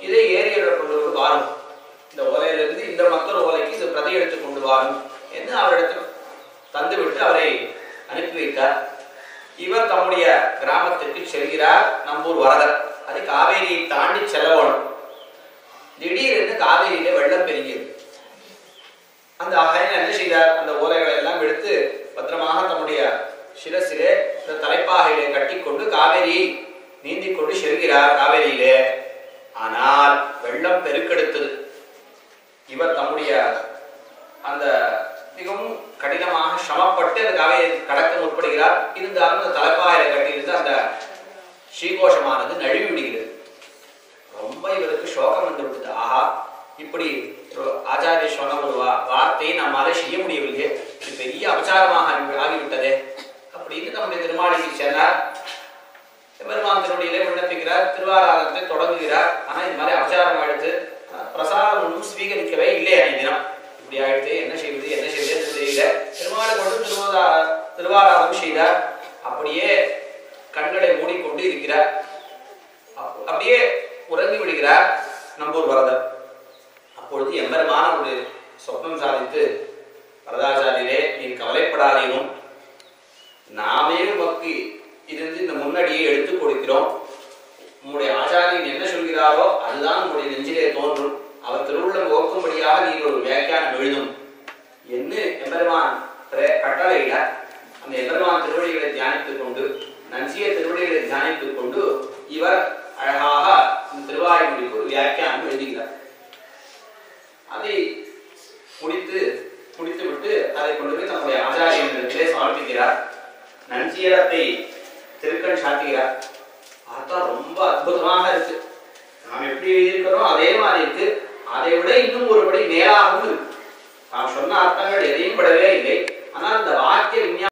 இதை ஏரியில் கொண்டு வந்து வாரும், இந்த ஓலையிலிருந்து இந்த மற்றொரு ஓலைக்கு இது பிரதி எடுத்து கொண்டு வாரும் என்று அவரிடத்தில் தந்துவிட்டு அவரை அனுப்பி வைத்தார். இவர் தம்முடைய கிராமத்திற்கு செல்கிறார். நம்பூர் வரதர். அது காவேரியை தாண்டி செல்லவணும். திடீரென்று காவேரியில வெள்ளம் பெருகியது. அந்த அகையன் என்ன செய்தார்? அந்த ஓலைகளை எல்லாம் எடுத்து பத்திரமாக தம்முடைய சிரசிலே தலைப்பாகையிலே கட்டிக்கொண்டு காவேரியை நீந்திக் கொண்டு செல்கிறார் காவேரியிலே. ஆனால் வெள்ளம் பெருக்கெடுத்தது. இவர் தம்முடைய அந்த மிகவும் கடினமாக சிரமப்பட்டு அந்த காவேரி கடக்க முற்படுகிறார். இருந்தாலும் அந்த தலைப்பாகையில கட்டியிருந்து அந்த ஸ்ரீகோஷமானது நழுவி விடுகிறது. ரொம்ப இவருக்கு சோகம் வந்து விட்டது. ஆஹா, இப்படி ஆச்சாரிய சொன்ன ஒரு வார்த்தையை நம்மால செய்ய முடியவில்லையே, இது பெரிய அபச்சாரமாக ஆகிவிட்டதே அப்படின்னு நம்முடைய திருமாளிகை சென்றார். பெருமான் திருவடியிலே விண்ணப்பிக்கிறார். திருவாராதனத்தை தொடங்குகிறார். ஆனா இது மாதிரி அபச்சாரம் ஆயிடுத்து, பிரசாதம் ஒன்றும் ஸ்வீகரிக்கவே இல்லை. அன்றைய தினம் இப்படி ஆயிடுத்து, என்ன செய்வது தெரியல. பெருமாளை கொண்டு திருவாராதனம் செய்தார். அப்படியே கண்களை மூடிக்கொண்டு இருக்கிறார். அப்படியே உறங்கி விடுகிறார் நம்பூர் வரதர். அப்பொழுது எம்பெருமான ஒரு சொப்னம் சாதித்து, வரதாச்சாரியரே, நீர் கவலைப்படாதீனும், நாமே உமக்கு இருந்து இந்த முன்னடியை எடுத்துக் கொடுக்கிறோம். உங்களுடைய ஆச்சாரியன் என்ன சொல்கிறாரோ அதுதான் உங்களுடைய நெஞ்சிலே தோன்றும். அவர் திருவுள்ளம் ஓக்கும்படியாக நீர் ஒரு வியாக்கியானம் எழுதும் என்று எம்பெருமான் கட்டளையிட அந்த எம்பெருமான் திருவடிகளை தியானித்துக் கொண்டு, நஞ்சிய திருவடிகளை தியானித்துக் கொண்டு இவர் அழகாக இந்த திருவாய்மொழிக்கு ஒரு வியாக்கியானம் எழுதுகிறார். அதை முடித்துவிட்டு அதை கொண்டு போய் தன்னுடைய ஆச்சாரியனிடத்திலே சமர்ப்பிக்கிறார். நஞ்சியத்தை திருக்கண் சாத்துகிறார். பார்த்தா ரொம்ப அற்புதமாக இருக்கு. நாம் எப்படி எழுதியிருக்கிறோம் அதே மாதிரி இருக்கு. அதை விட இன்னும் ஒருபடி மேலாகவும் இருக்கு. நாம் சொன்ன அர்த்தங்கள் எதையும் படவே இல்லை. ஆனால் இந்த வாக்கிய விஞ்ஞானம்